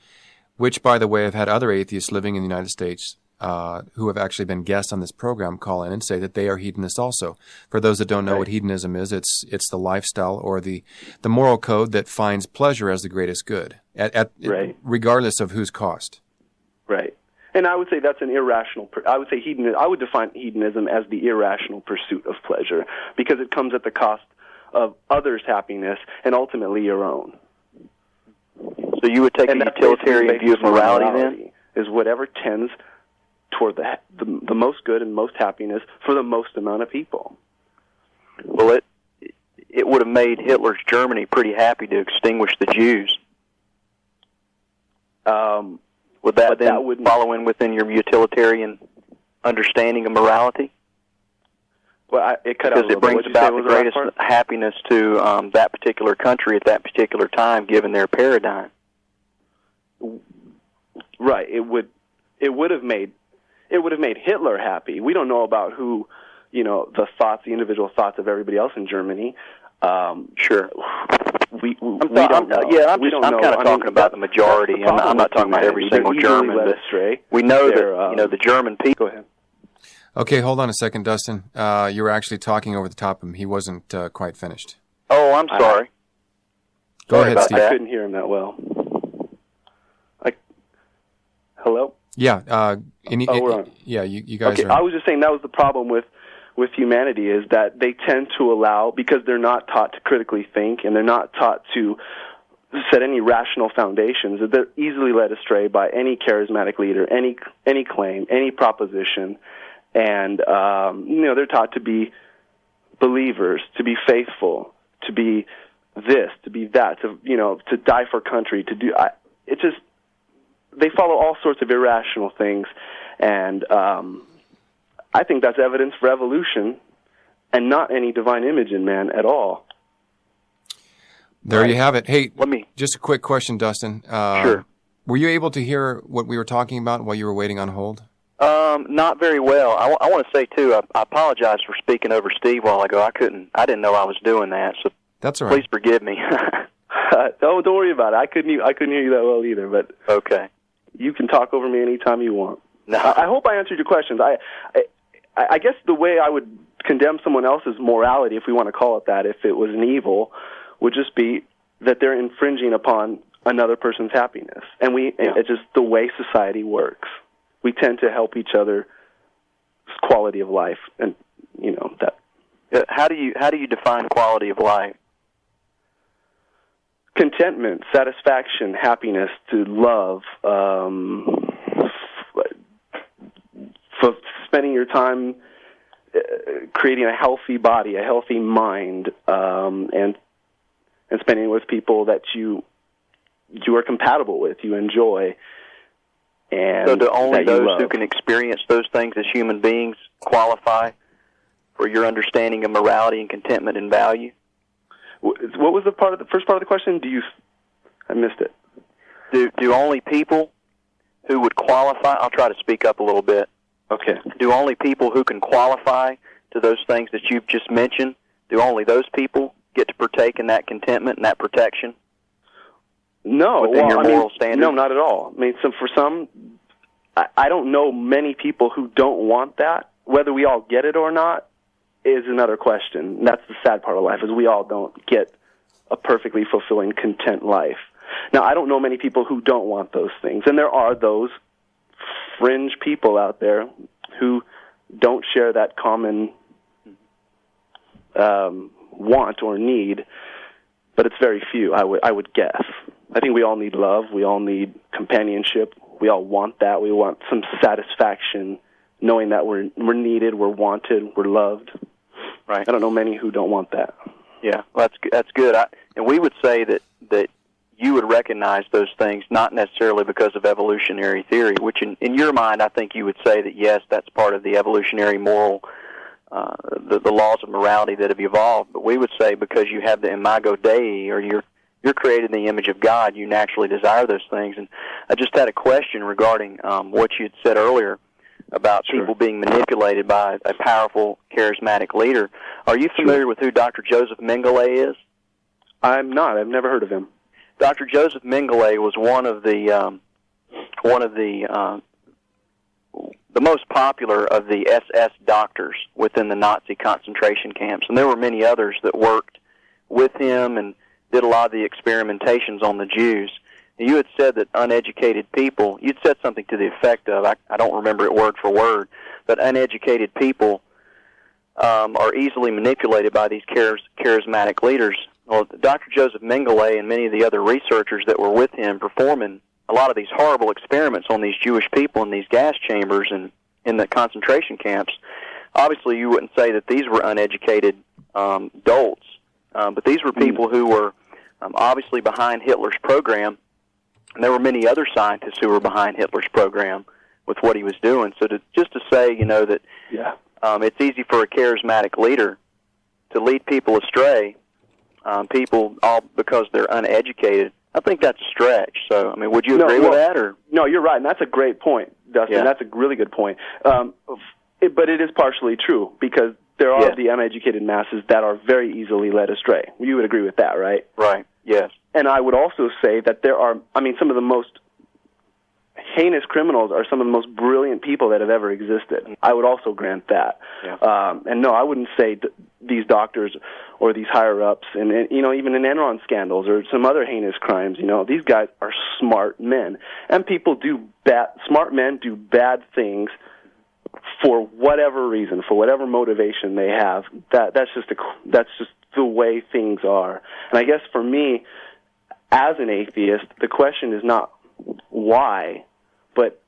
[SPEAKER 1] which, by the way, I've had other atheists living in the United States who have actually been guests on this program call in and say that they are hedonists also. For those that don't know what hedonism is, it's the lifestyle or the moral code that finds pleasure as the greatest good, regardless of whose cost.
[SPEAKER 2] Right. And I would say that's an irrational. I would say I would define hedonism as the irrational pursuit of pleasure, because it comes at the cost of others' happiness and ultimately your own.
[SPEAKER 3] So you would take a utilitarian view of morality then?
[SPEAKER 2] Is whatever tends toward the most good and most happiness for the most amount of people.
[SPEAKER 3] Well, it would have made Hitler's Germany pretty happy to extinguish the Jews. Would that then follow in within your utilitarian understanding of morality?
[SPEAKER 2] Well, it cut out
[SPEAKER 3] because it brings about the greatest happiness to that particular country at that particular time, given their paradigm.
[SPEAKER 2] Right. It would have made Hitler happy. We don't know about who, the individual thoughts of everybody else in Germany.
[SPEAKER 3] Sure.
[SPEAKER 2] We don't know.
[SPEAKER 3] Yeah, I'm kind of talking about the majority. I'm not talking about every single German. But we know that the German people.
[SPEAKER 2] Go ahead.
[SPEAKER 1] Okay, hold on a second, Dustin. You were actually talking over the top of him. He wasn't quite finished.
[SPEAKER 3] Oh, I'm sorry.
[SPEAKER 1] Go ahead, Steve.
[SPEAKER 2] I couldn't hear him that well. Hello?
[SPEAKER 1] Yeah.
[SPEAKER 2] We're on.
[SPEAKER 1] Yeah, you guys are.
[SPEAKER 2] I was just saying that was the problem with humanity, is that they tend to allow, because they're not taught to critically think and they're not taught to set any rational foundations, that they're easily led astray by any charismatic leader, any claim, any proposition. And, they're taught to be believers, to be faithful, to be this, to be that, to die for country, they follow all sorts of irrational things. And I think that's evidence for evolution and not any divine image in man at all.
[SPEAKER 1] There you have it. Hey, just a quick question, Dustin.
[SPEAKER 3] Sure.
[SPEAKER 1] Were you able to hear what we were talking about while you were waiting on hold?
[SPEAKER 3] Not very well. I want to say, too, I apologize for speaking over Steve a while ago. I didn't know I was doing that, so
[SPEAKER 1] that's all right.
[SPEAKER 3] Please forgive me.
[SPEAKER 2] Don't worry about it. I couldn't hear you that well either, but
[SPEAKER 3] okay.
[SPEAKER 2] You can talk over me anytime you want.
[SPEAKER 3] No.
[SPEAKER 2] I hope I answered your questions. I guess the way I would condemn someone else's morality, if we want to call it that, if it was an evil, would just be that they're infringing upon another person's happiness. And it's just the way society works. We tend to help each other's quality of life, and that.
[SPEAKER 3] How do you define quality of life?
[SPEAKER 2] Contentment, satisfaction, happiness, to love, for spending your time creating a healthy body, a healthy mind, and spending it with people that you are compatible with, you enjoy. And
[SPEAKER 3] so do only those who can experience those things as human beings qualify for your understanding of morality and contentment and value?
[SPEAKER 2] What was the first part of the question? I missed it.
[SPEAKER 3] Do only people who would qualify? I'll try to speak up a little bit.
[SPEAKER 2] Okay.
[SPEAKER 3] Do only people who can qualify to those things that you've just mentioned, do only those people get to partake in that contentment and that protection?
[SPEAKER 2] No.
[SPEAKER 3] Within your moral standards?
[SPEAKER 2] No, not at all. I mean, for some, I don't know many people who don't want that. Whether we all get it or not is another question. That's the sad part of life, is we all don't get a perfectly fulfilling, content life. Now, I don't know many people who don't want those things, and there are those fringe people out there who don't share that common want or need, but it's very few, I would guess. I think we all need love. We all need companionship. We all want that. We want some satisfaction, knowing that we're needed, we're wanted, we're loved.
[SPEAKER 3] Right.
[SPEAKER 2] I don't know many who don't want that.
[SPEAKER 3] Yeah, well, that's good. And we would say that you would recognize those things not necessarily because of evolutionary theory, which in your mind I think you would say that, yes, that's part of the evolutionary moral, the laws of morality that have evolved. But we would say because you have the imago Dei, or you're created in the image of God, you naturally desire those things. And I just had a question regarding what you had said earlier about people being manipulated by a powerful, charismatic leader. Are you familiar with who Dr. Josef Mengele is?
[SPEAKER 2] I'm not. I've never heard of him.
[SPEAKER 3] Dr. Josef Mengele was one of the most popular of the SS doctors within the Nazi concentration camps, and there were many others that worked with him and did a lot of the experimentations on the Jews. You had said that uneducated people, you'd said something to the effect of, I don't remember it word for word, but uneducated people are easily manipulated by these charismatic leaders. Well, Dr. Josef Mengele and many of the other researchers that were with him performing a lot of these horrible experiments on these Jewish people in these gas chambers, and in the concentration camps, obviously you wouldn't say that these were uneducated dolts, but these were people who were obviously behind Hitler's program, and there were many other scientists who were behind Hitler's program with what he was doing. So just to say, that it's easy for a charismatic leader to lead people astray, people all because they're uneducated, I think that's a stretch. So, would you agree with that? Or
[SPEAKER 2] no, you're right, and that's a great point, Dustin.
[SPEAKER 3] Yeah.
[SPEAKER 2] That's a really good point. But it is partially true, because there are the uneducated masses that are very easily led astray. You would agree with that, right?
[SPEAKER 3] Right, yes.
[SPEAKER 2] And I would also say that there are, some of the most heinous criminals are some of the most brilliant people that have ever existed. I would also grant that. Yeah. And no, I wouldn't say these doctors or these higher-ups, and even in Enron scandals or some other heinous crimes, these guys are smart men. And smart men do bad things for whatever reason, for whatever motivation they have. That's just the way things are. And I guess for me, as an atheist, the question is not why, but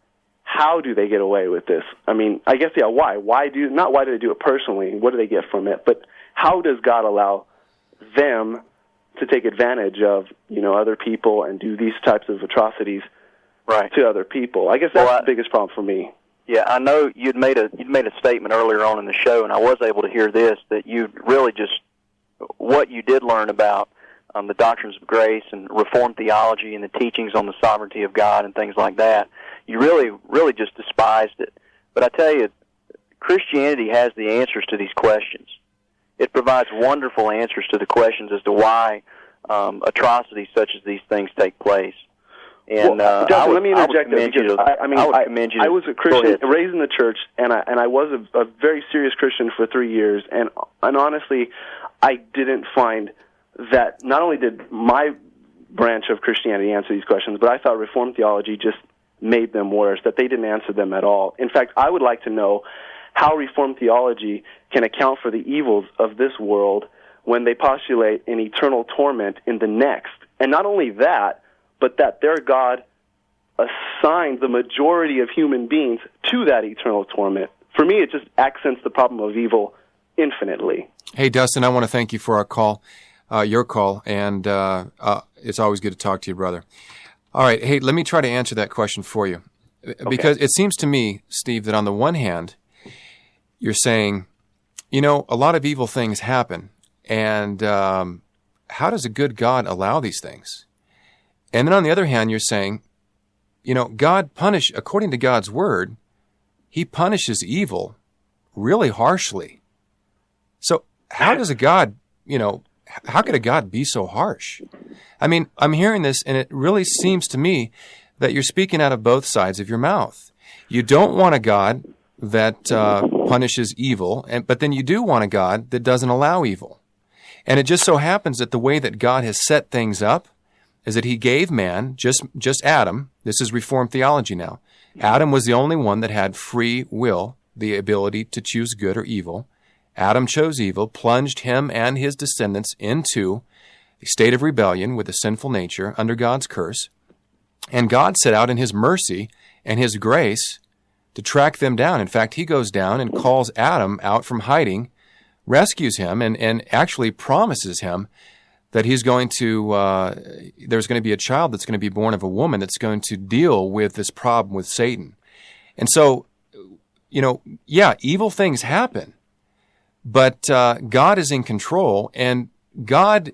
[SPEAKER 2] how do they get away with this? I guess, why? Not why do they do it personally, what do they get from it, but how does God allow them to take advantage of, other people and do these types of atrocities to other people? I guess that's the biggest problem for me.
[SPEAKER 3] Yeah, I know you'd made a statement earlier on in the show, and I was able to hear this, that you really what you did learn about the doctrines of grace and Reformed theology and the teachings on the sovereignty of God and things like that, you really just despised it. But I tell you, Christianity has the answers to these questions. It provides wonderful answers to the questions as to why atrocities such as these things take place. And
[SPEAKER 2] Justin, let me interject there, because I was a Christian raised in the church, and I was a very serious Christian for 3 years, and honestly, I didn't find that not only did my branch of Christianity answer these questions, but I thought Reformed theology just made them worse, that they didn't answer them at all. In fact, I would like to know how Reformed theology can account for the evils of this world when they postulate an eternal torment in the next. And not only that, but that their God assigned the majority of human beings to that eternal torment. For me, it just accents the problem of evil infinitely.
[SPEAKER 1] Hey, Dustin, I want to thank you for your call, and it's always good to talk to you, brother. All right, hey, let me try to answer that question for you. Because it seems to me, Steve, that on the one hand, you're saying, a lot of evil things happen, and how does a good God allow these things? And then on the other hand, you're saying, God according to God's word, he punishes evil really harshly. So how does a God, how could a God be so harsh? I'm hearing this, and it really seems to me that you're speaking out of both sides of your mouth. You don't want a God that punishes evil, but then you do want a God that doesn't allow evil. And it just so happens that the way that God has set things up is that he gave man, just Adam, this is Reformed theology now, Adam was the only one that had free will, the ability to choose good or evil. Adam chose evil, plunged him and his descendants into a state of rebellion with a sinful nature under God's curse. And God set out in his mercy and his grace to track them down. In fact, he goes down and calls Adam out from hiding, rescues him, and actually promises him that he's going to, there's going to be a child that's going to be born of a woman that's going to deal with this problem with Satan. And so, evil things happen, but God is in control, and God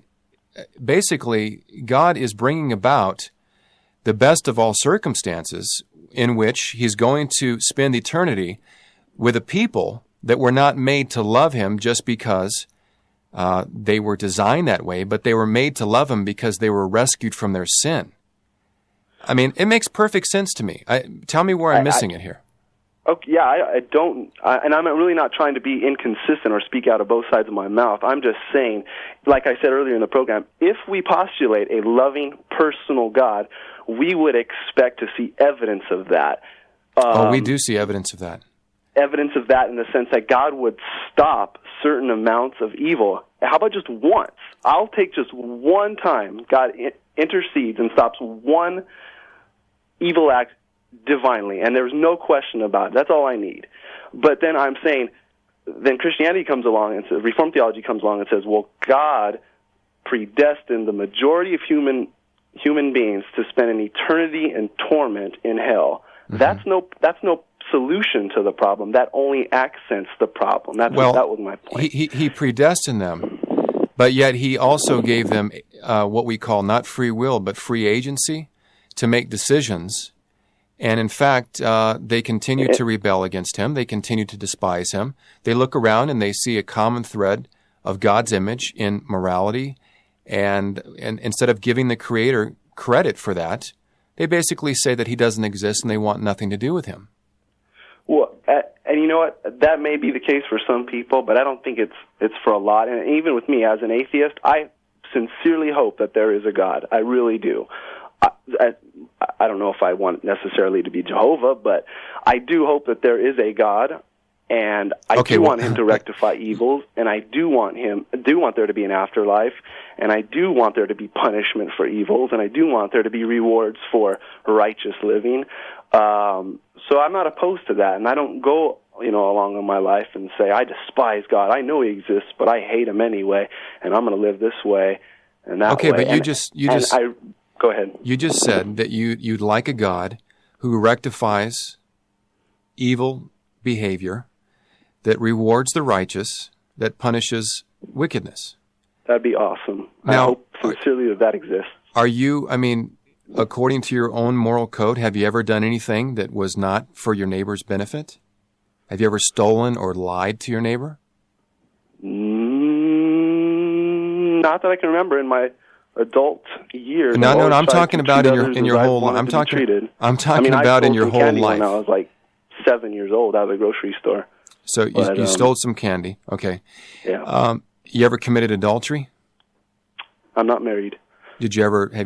[SPEAKER 1] is bringing about the best of all circumstances in which he's going to spend eternity with a people that were not made to love him just because they were designed that way, but they were made to love him because they were rescued from their sin. It makes perfect sense to me. Tell me where I'm missing it here.
[SPEAKER 2] Okay, yeah, I don't, and I'm really not trying to be inconsistent or speak out of both sides of my mouth. I'm just saying, like I said earlier in the program, if we postulate a loving, personal God, we would expect to see evidence of that.
[SPEAKER 1] We do see evidence of that.
[SPEAKER 2] Evidence of that in the sense that God would stop certain amounts of evil. How about just once? I'll take just one time God intercedes and stops one evil act divinely, and there's no question about it. That's all I need. But then I'm saying, then Christianity comes along and says, Reformed theology comes along and says, well, God predestined the majority of human beings to spend an eternity in torment in hell. Mm-hmm. That's no solution to the problem. That only accents the problem. That was my point.
[SPEAKER 1] He predestined them, but yet he also gave them what we call not free will, but free agency to make decisions. And in fact, they continue to rebel against him. They continue to despise him. They look around and they see a common thread of God's image in morality. And instead of giving the Creator credit for that, they basically say that he doesn't exist and they want nothing to do with him.
[SPEAKER 2] Well, and you know what? That may be the case for some people, but I don't think it's for a lot. And even with me as an atheist, I sincerely hope that there is a God. I really do. I don't know if I want necessarily to be Jehovah, but I do hope that there is a God, and I do want him to rectify evils, and I do want there to be an afterlife, and I do want there to be punishment for evils, and I do want there to be rewards for righteous living. So I'm not opposed to that, and I don't go along in my life and say, I despise God. I know he exists, but I hate him anyway, and I'm going to live this way and that way.
[SPEAKER 1] Okay, but
[SPEAKER 2] go ahead.
[SPEAKER 1] You just said that you'd like a God who rectifies evil behavior, that rewards the righteous, that punishes wickedness.
[SPEAKER 2] That'd be awesome.
[SPEAKER 1] Now,
[SPEAKER 2] I hope sincerely that exists.
[SPEAKER 1] Are you, according to your own moral code, have you ever done anything that was not for your neighbor's benefit? Have you ever stolen or lied to your neighbor?
[SPEAKER 2] Not that I can remember in my adult years.
[SPEAKER 1] No, I'm talking about in your whole life. I'm talking about in your whole life.
[SPEAKER 2] When I was like 7 years old out of the grocery store.
[SPEAKER 1] So you stole some candy. Okay.
[SPEAKER 2] Yeah.
[SPEAKER 1] You ever committed adultery?
[SPEAKER 2] I'm not married.
[SPEAKER 1] Have you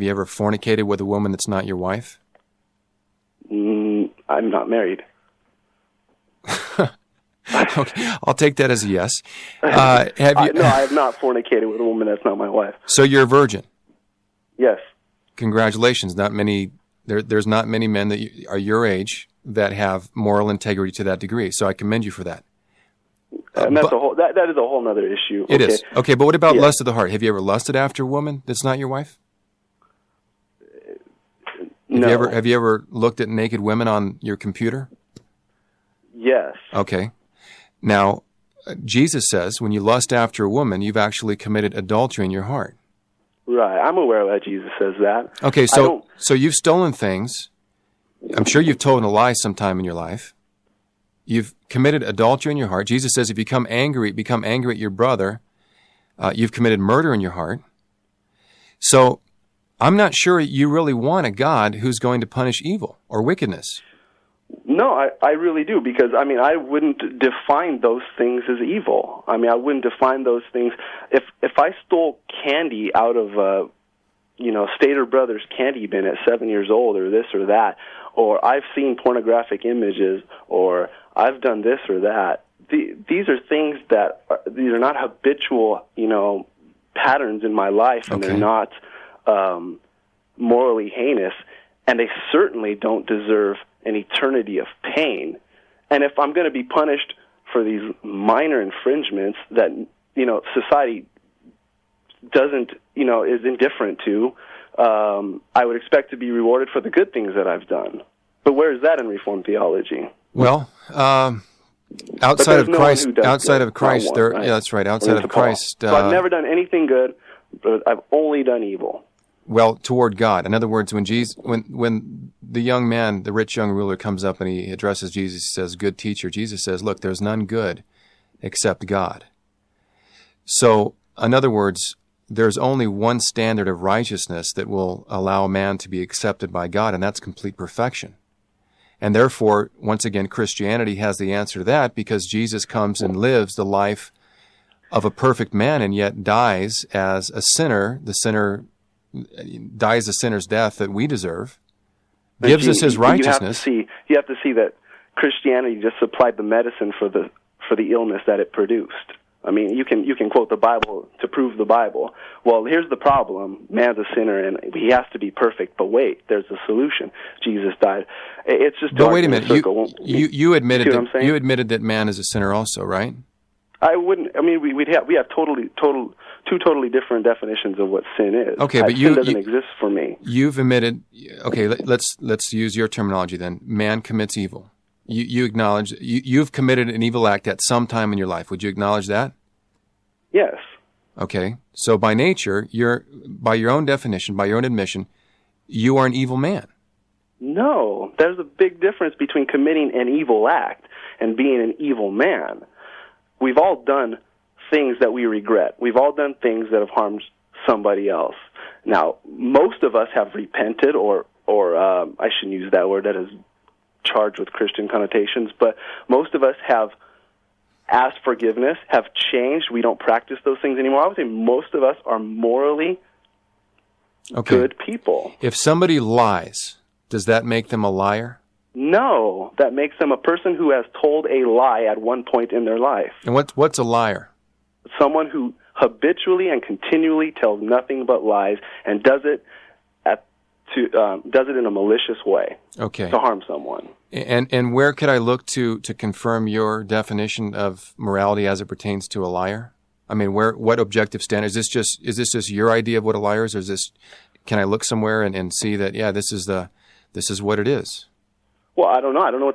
[SPEAKER 1] ever fornicated with a woman that's not your wife?
[SPEAKER 2] I'm not married.
[SPEAKER 1] Okay, I'll take that as a yes.
[SPEAKER 2] No, I have not fornicated with a woman that's not my wife.
[SPEAKER 1] So you're a virgin?
[SPEAKER 2] Yes.
[SPEAKER 1] Congratulations. There's not many men that are your age that have moral integrity to that degree. So I commend you for that.
[SPEAKER 2] And that is a whole other issue.
[SPEAKER 1] It is. Okay, but what about lust of the heart? Have you ever lusted after a woman that's not your wife?
[SPEAKER 2] No.
[SPEAKER 1] Have you ever looked at naked women on your computer?
[SPEAKER 2] Yes.
[SPEAKER 1] Okay. Now, Jesus says when you lust after a woman, you've actually committed adultery in your heart.
[SPEAKER 2] Right. I'm aware that Jesus says that.
[SPEAKER 1] Okay, so you've stolen things. I'm sure you've told a lie sometime in your life. You've committed adultery in your heart. Jesus says if you become angry at your brother, you've committed murder in your heart. So I'm not sure you really want a God who's going to punish evil or wickedness.
[SPEAKER 2] No, I really do, because, I wouldn't define those things as evil. I wouldn't define those things. If I stole candy out of, Stater Brothers candy bin at 7 years old, or this or that, or I've seen pornographic images, or I've done this or that, these are things that these are not habitual, patterns in my life, and they're not morally heinous, and they certainly don't deserve an eternity of pain. And if I'm going to be punished for these minor infringements that, society doesn't, is indifferent to, I would expect to be rewarded for the good things that I've done. But where is that in Reformed theology?
[SPEAKER 1] Well, outside of Christ, right? Yeah, that's right. Outside of Christ,
[SPEAKER 2] so I've never done anything good, but I've only done evil.
[SPEAKER 1] Well, toward God. In other words, when the young man, the rich young ruler, comes up and he addresses Jesus, he says, "Good teacher." Jesus says, "Look, there's none good except God." So, in other words, there's only one standard of righteousness that will allow a man to be accepted by God, and that's complete perfection. And therefore, once again, Christianity has the answer to that, because Jesus comes and lives the life of a perfect man and yet dies as a sinner. The sinner dies a sinner's death that we deserve, gives us his righteousness.
[SPEAKER 2] You have to see that Christianity just supplied the medicine for the illness that it produced. I mean, you can quote the Bible to prove the Bible. Well, here's the problem. Man's a sinner, and he has to be perfect. But wait, there's a solution. Jesus died. It's just
[SPEAKER 1] But wait a minute. You admitted
[SPEAKER 2] see what I'm saying?
[SPEAKER 1] You admitted that man is a sinner also, right?
[SPEAKER 2] I wouldn't. I mean, we have two totally different definitions of what sin is.
[SPEAKER 1] Okay, but
[SPEAKER 2] sin doesn't exist for me.
[SPEAKER 1] You've admitted. Okay, let's use your terminology then. Man commits evil. You acknowledge you've committed an evil act at some time in your life. Would you acknowledge that?
[SPEAKER 2] Yes.
[SPEAKER 1] Okay. So by nature, by your own definition, by your own admission, you are an evil man.
[SPEAKER 2] No, there's a big difference between committing an evil act and being an evil man. We've all done things that we regret. We've all done things that have harmed somebody else. Now, most of us have repented, or I shouldn't use that word, that is charged with Christian connotations, but most of us have asked forgiveness, have changed. We don't practice those things anymore. I would say most of us are morally good people.
[SPEAKER 1] If somebody lies, does that make them a liar?
[SPEAKER 2] No, that makes them a person who has told a lie at one point in their life.
[SPEAKER 1] And what's a liar?
[SPEAKER 2] Someone who habitually and continually tells nothing but lies and does it in a malicious way to harm someone.
[SPEAKER 1] And where could I look to confirm your definition of morality as it pertains to a liar? I mean, what objective standard is this just your idea of what a liar is, or can I look somewhere and see that this is what it is?
[SPEAKER 2] Well, I don't know. I don't know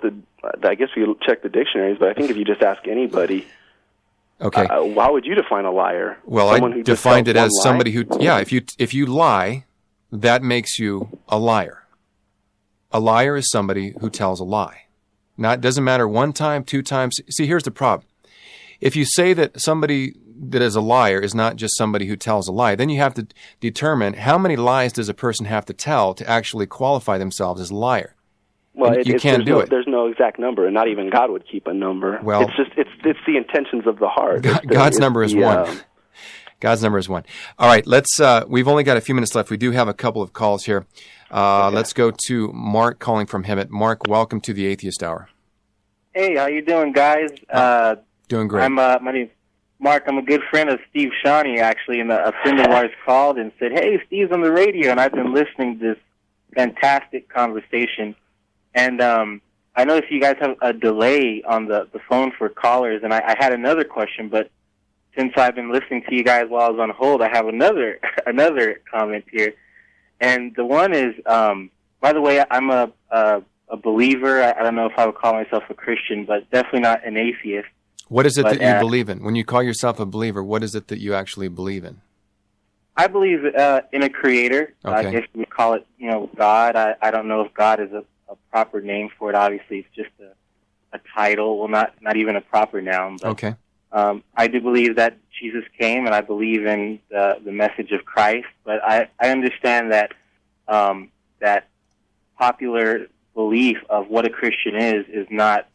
[SPEAKER 2] I guess we check the dictionaries, but I think if you just ask anybody, how would you define a liar?
[SPEAKER 1] Well, I defined it as somebody who, if you lie, that makes you a liar. A liar is somebody who tells a lie. Now, it doesn't matter one time, two times. See, here's the problem. If you say that somebody that is a liar is not just somebody who tells a lie, then you have to determine how many lies does a person have to tell to actually qualify themselves as a liar.
[SPEAKER 2] Well,
[SPEAKER 1] you can't do it.
[SPEAKER 2] There's no exact number, and not even God would keep a number.
[SPEAKER 1] Well,
[SPEAKER 2] it's the intentions of the heart.
[SPEAKER 1] God's number is one. God's number is one. All right, we've only got a few minutes left. We do have a couple of calls here. Let's go to Mark calling from Hemet. Mark, welcome to the Atheist Hour.
[SPEAKER 4] Hey, how you doing, guys?
[SPEAKER 1] Doing great.
[SPEAKER 4] My name's Mark. I'm a good friend of Steve Shawney, actually, and a friend of ours called and said, "Hey, Steve's on the radio," and I've been listening to this fantastic conversation. And I noticed you guys have a delay on the phone for callers, and I had another question, but since I've been listening to you guys while I was on hold, I have another comment here. And the one is, by the way, I'm a believer. I don't know if I would call myself a Christian, but definitely not an atheist.
[SPEAKER 1] What is it that you believe in? When you call yourself a believer, what is it that you actually believe in?
[SPEAKER 4] I believe in a creator.
[SPEAKER 1] Okay.
[SPEAKER 4] I guess we would call it, God. I don't know if God is a proper name for it. Obviously, it's just a title. Well, not even a proper noun. But,
[SPEAKER 1] okay.
[SPEAKER 4] I do believe that Jesus came, and I believe in the message of Christ. But I understand that that popular belief of what a Christian is not,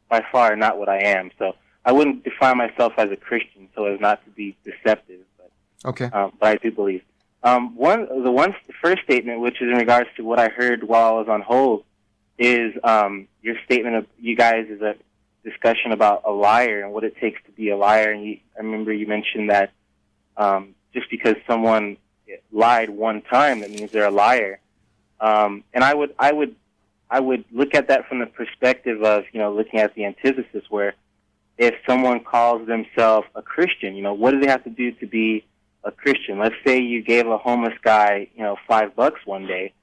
[SPEAKER 4] by far, not what I am. So I wouldn't define myself as a Christian so as not to be deceptive. But,
[SPEAKER 1] okay.
[SPEAKER 4] But I do believe. The first statement, which is in regards to what I heard while I was on hold, is your statement of you guys is a discussion about a liar and what it takes to be a liar. And I remember you mentioned that just because someone lied one time, that means they're a liar. And I would look at that from the perspective of looking at the antithesis, where if someone calls themselves a Christian, what do they have to do to be a Christian? Let's say you gave a homeless guy $5 one day.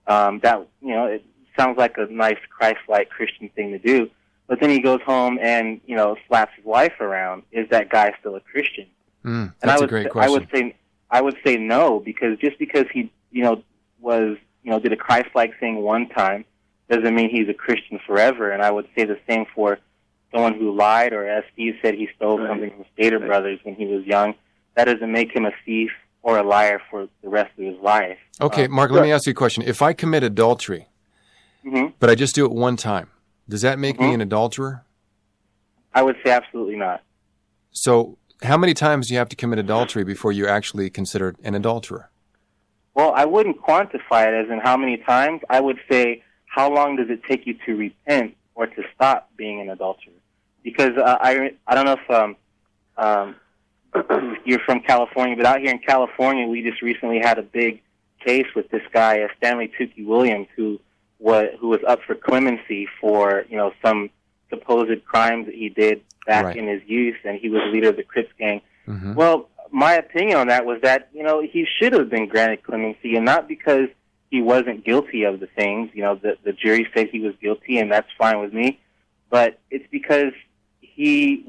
[SPEAKER 4] It sounds like a nice Christ-like Christian thing to do. But then he goes home and, slaps his wife around. Is that guy still a Christian?
[SPEAKER 1] That's a great question.
[SPEAKER 4] I would say no, because just because he, did a Christ-like thing one time doesn't mean he's a Christian forever. And I would say the same for someone who lied, or as Steve said, he stole something from Stater Brothers when he was young. That doesn't make him a thief or a liar for the rest of his life.
[SPEAKER 1] Okay, Mark, let me ask you a question. If I commit adultery, but I just do it one time, does that make me an adulterer?
[SPEAKER 4] I would say absolutely not.
[SPEAKER 1] So how many times do you have to commit adultery before you're actually considered an adulterer?
[SPEAKER 4] Well, I wouldn't quantify it as in how many times. I would say, how long does it take you to repent or to stop being an adulterer? Because I don't know if you're from California, but out here in California, we just recently had a big case with this guy, Stanley Tukey Williams, who was up for clemency for some supposed crimes that he did back in his youth, and he was the leader of the Crips gang. Mm-hmm. Well, my opinion on that was that he should have been granted clemency, and not because he wasn't guilty of the things. The jury said he was guilty, and that's fine with me. But it's because he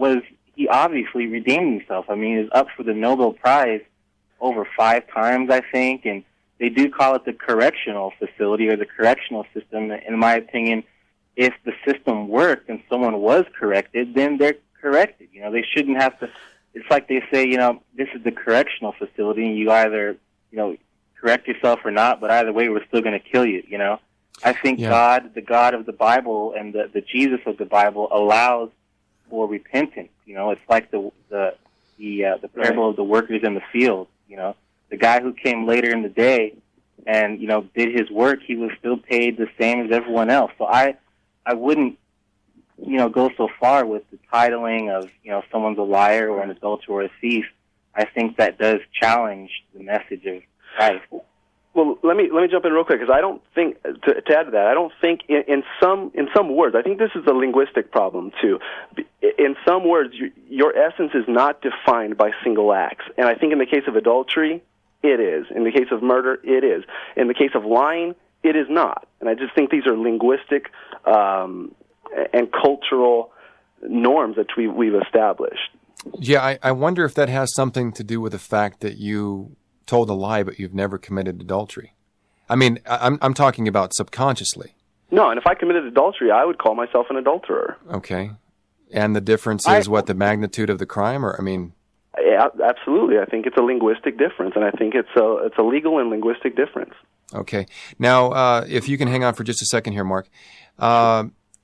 [SPEAKER 4] obviously redeemed himself. I mean, he was up for the Nobel Prize over 5 times, I think, and they do call it the correctional facility or the correctional system. In my opinion, if the system worked and someone was corrected, then they're corrected. They shouldn't have to. It's like they say, this is the correctional facility, and you either, correct yourself or not, but either way, we're still going to kill you, I think God, the God of the Bible and the Jesus of the Bible allows for repentance. It's like the parable of the workers in the field. The guy who came later in the day and, did his work, he was still paid the same as everyone else. So I wouldn't, go so far with the titling of, someone's a liar or an adulterer or a thief. I think that does challenge the message of Christ.
[SPEAKER 2] Well, let me jump in real quick, because I don't think, to add to that, I don't think in some words, I think this is a linguistic problem too. In some words, your essence is not defined by single acts, and I think in the case of adultery, it is. In the case of murder, it is. In the case of lying, it is not. And I just think these are linguistic and cultural norms that we've established.
[SPEAKER 1] Yeah, I wonder if that has something to do with the fact that you told a lie, but you've never committed adultery. I mean, I'm talking about subconsciously. No,
[SPEAKER 2] and if I committed adultery, I would call myself an adulterer.
[SPEAKER 1] Okay. And the difference is the magnitude of the crime, or, I mean...
[SPEAKER 2] Yeah, absolutely. I think it's a linguistic difference, and I think it's a legal and linguistic difference.
[SPEAKER 1] Okay. Now, if you can hang on for just a second here, Mark.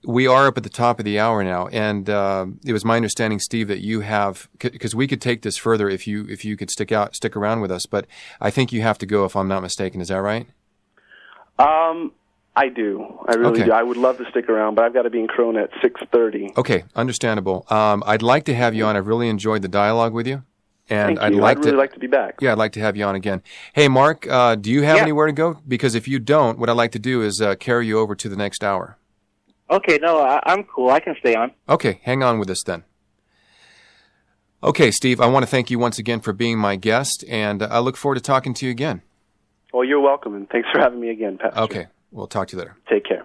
[SPEAKER 1] We are up at the top of the hour now, and it was my understanding, Steve, that you have, because we could take this further if you could stick around with us, but I think you have to go, if I'm not mistaken. Is that right?
[SPEAKER 2] I do. I really do. I would love to stick around, but I've got to be in Crone at 6:30.
[SPEAKER 1] Okay, understandable. I'd like to have you on. I've really enjoyed the dialogue with you. And
[SPEAKER 2] I'd really like to be back.
[SPEAKER 1] Yeah, I'd like to have you on again. Hey, Mark, do you have anywhere to go? Because if you don't, what I'd like to do is carry you over to the next hour.
[SPEAKER 4] Okay, no, I'm cool. I can stay on.
[SPEAKER 1] Okay, hang on with us then. Okay, Steve, I want to thank you once again for being my guest, and I look forward to talking to you again.
[SPEAKER 2] Well, you're welcome, and thanks for having me again, Pastor.
[SPEAKER 1] Okay, we'll talk to you later.
[SPEAKER 2] Take care.